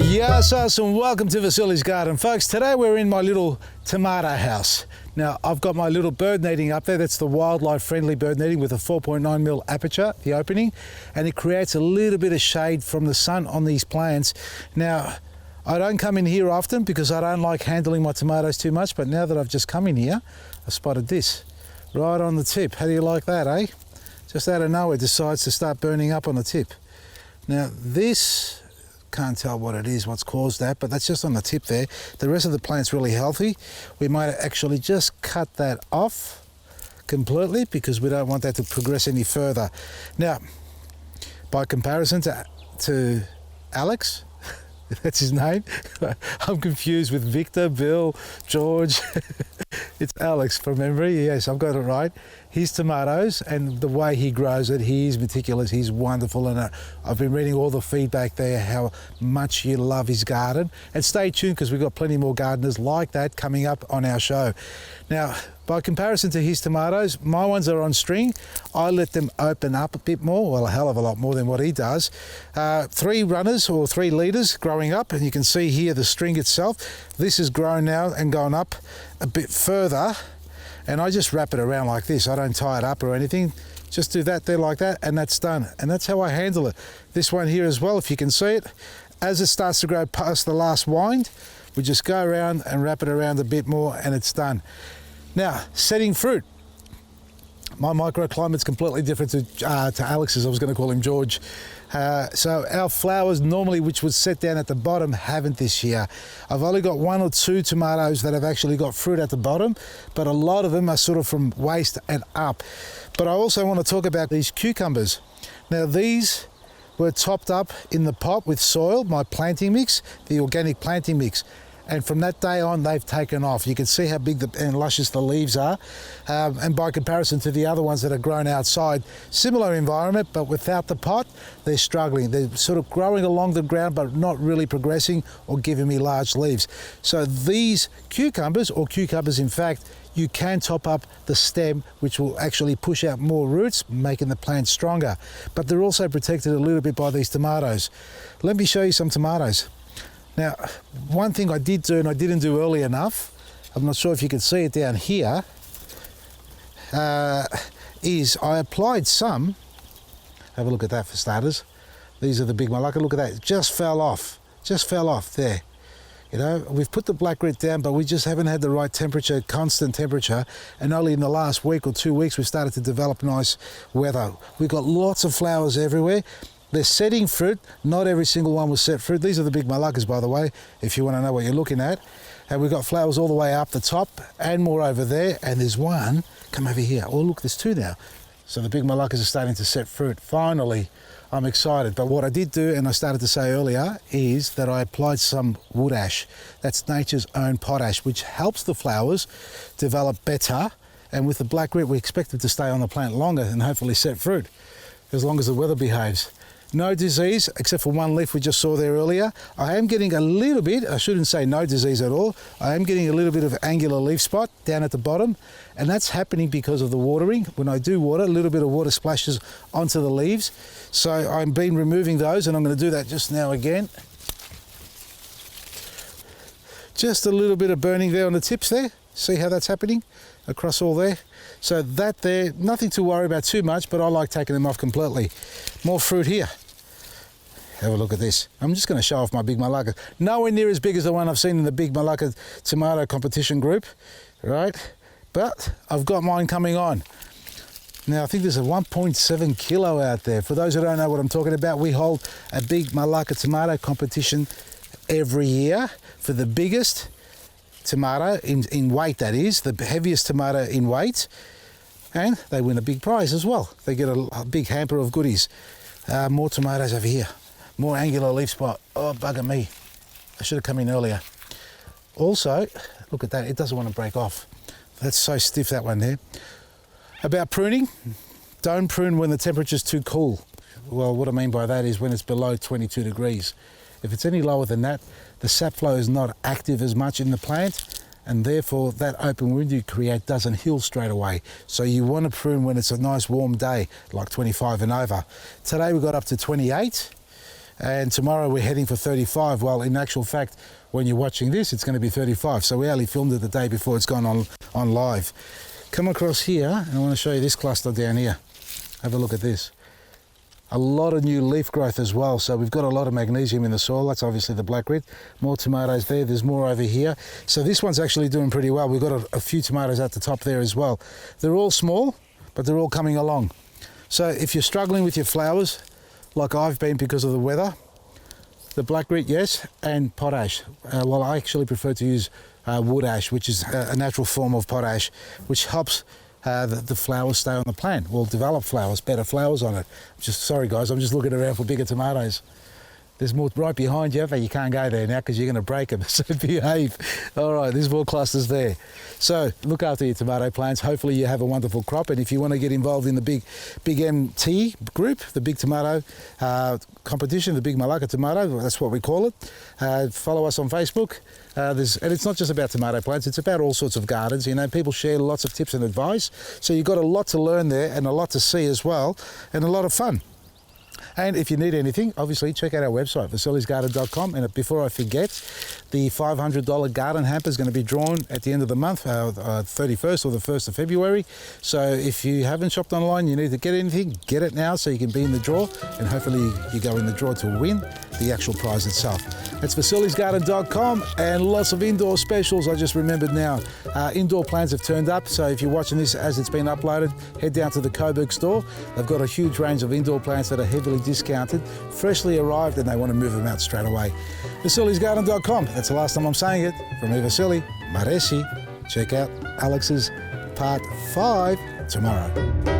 Yes, and welcome to Vasily's Garden. Folks, today we're in my little tomato house. Now, I've got my little bird netting up there. That's the wildlife friendly bird netting with a 4.9mm aperture, the opening, and it creates a little bit of shade from the sun on these plants. Now, I don't come in here often because I don't like handling my tomatoes too much, but now that I've just come in here, I spotted this right on the tip. How do you like that, eh? Just out of nowhere decides to start burning up on the tip. Now, this, can't tell what it is, what's caused that, but that's just on the tip there. The rest of the plant's really healthy. We might actually just cut that off completely because we don't want that to progress any further. Now, by comparison to Alex, that's his name. I'm confused with Victor, Bill, George. It's Alex from memory. Yes, I've got it right. His tomatoes and the way he grows it, he's meticulous, he's wonderful, and I've been reading all the feedback there, how much you love his garden. And stay tuned because we've got plenty more gardeners like that coming up on our show. Now, by comparison to his tomatoes, my ones are on string. I let them open up a bit more, well, a hell of a lot more than what he does. 3 runners or 3 leaders growing up, and you can see here the string itself. This has grown now and gone up a bit further, and I just wrap it around like this. I don't tie it up or anything. Just do that there like that, and that's done. And that's how I handle it. This one here as well, if you can see it, as it starts to grow past the last wind, we just go around and wrap it around a bit more, and it's done. Now, setting fruit. My microclimate's completely different to Alex's. I was going to call him George. So our flowers normally, which would set down at the bottom, haven't this year. I've only got 1 or 2 tomatoes that have actually got fruit at the bottom, but a lot of them are sort of from waist and up. But I also want to talk about these cucumbers. Now, these were topped up in the pot with soil, my planting mix, the organic planting mix. And from that day on, they've taken off. You can see how big and luscious the leaves are. And by comparison to the other ones that are grown outside, similar environment, but without the pot, they're struggling. They're sort of growing along the ground, but not really progressing or giving me large leaves. So these cucumbers, or cucumbers in fact, you can top up the stem, which will actually push out more roots, making the plant stronger. But they're also protected a little bit by these tomatoes. Let me show you some tomatoes. Now, one thing I did do and I didn't do early enough, I'm not sure if you can see it down here, is I applied some, have a look at that for starters. These are the big Malaka, look at that, it just fell off there. You know, we've put the black grit down, but we just haven't had the right temperature, constant temperature, and only in the last week or 2 weeks we've started to develop nice weather. We've got lots of flowers everywhere. They're setting fruit. Not every single one will set fruit. These are the big Malakas, by the way, if you want to know what you're looking at. And we've got flowers all the way up the top and more over there. And there's one, come over here. Oh, look, there's 2 now. So the big Malakas are starting to set fruit. Finally, I'm excited. But what I did do, and I started to say earlier, is that I applied some wood ash. That's nature's own potash, which helps the flowers develop better. And with the black grit, we expect them to stay on the plant longer and hopefully set fruit, as long as the weather behaves. No disease, except for 1 leaf we just saw there earlier. I am getting a little bit, I shouldn't say no disease at all, I am getting a little bit of angular leaf spot down at the bottom, and that's happening because of the watering. When I do water, a little bit of water splashes onto the leaves. So I've been removing those, and I'm going to do that just now again. Just a little bit of burning there on the tips there. See how that's happening across all there? So that there, nothing to worry about too much, but I like taking them off completely. More fruit here. Have a look at this. I'm just going to show off my big Malaka. Nowhere near as big as the one I've seen in the big Malaka tomato competition group, right? But I've got mine coming on. Now, I think there's a 1.7 kilo out there. For those who don't know what I'm talking about, we hold a big Malaka tomato competition every year for the biggest tomato in weight, that is, the heaviest tomato in weight, and they win a big prize as well. They get a big hamper of goodies. More tomatoes over here, more angular leaf spot. Oh, bugger me, I should have come in earlier. Also, look at that, it doesn't want to break off. That's so stiff, that one there. About pruning, don't prune when the temperature's too cool. Well, what I mean by that is when it's below 22 degrees. If it's any lower than that, the sap flow is not active as much in the plant, and therefore that open wound you create doesn't heal straight away. So you want to prune when it's a nice warm day, like 25 and over. Today we got up to 28, and tomorrow we're heading for 35. Well, in actual fact, when you're watching this, it's going to be 35. So we only filmed it the day before it's gone on live. Come across here, and I want to show you this cluster down here. Have a look at this. A lot of new leaf growth as well, so we've got a lot of magnesium in the soil. That's obviously the black grit. More tomatoes there, there's more over here. So this one's actually doing pretty well. We've got a few tomatoes at the top there as well. They're all small, but they're all coming along. So if you're struggling with your flowers, like I've been because of the weather, the black grit, yes, and potash. Well, I actually prefer to use wood ash, which is a natural form of potash, which helps the flowers stay on the plant. Will develop flowers, better flowers on it. Sorry guys, I'm just looking around for bigger tomatoes. There's more right behind you, but you can't go there now because you're going to break them, so behave. All right, there's more clusters there. So look after your tomato plants. Hopefully you have a wonderful crop, and if you want to get involved in the big MT group, the big tomato competition, the big Malaka tomato, that's what we call it, follow us on Facebook. And it's not just about tomato plants, it's about all sorts of gardens. You know, people share lots of tips and advice. So you've got a lot to learn there and a lot to see as well, and a lot of fun. And if you need anything, obviously check out our website, vasilisgarden.com. And before I forget, the $500 garden hamper is going to be drawn at the end of the month, 31st or the 1st of February. So if you haven't shopped online, you need to get anything, get it now so you can be in the draw. And hopefully you go in the draw to win the actual prize itself. That's vasilisgarden.com, and lots of indoor specials. I just remembered now. Indoor plants have turned up, so if you're watching this as it's been uploaded, head down to the Coburg store. They've got a huge range of indoor plants that are heavily discounted, freshly arrived, and they want to move them out straight away. vasilisgarden.com. That's the last time I'm saying it. From me, Vasili, Maresi. Check out Alex's part 5 tomorrow.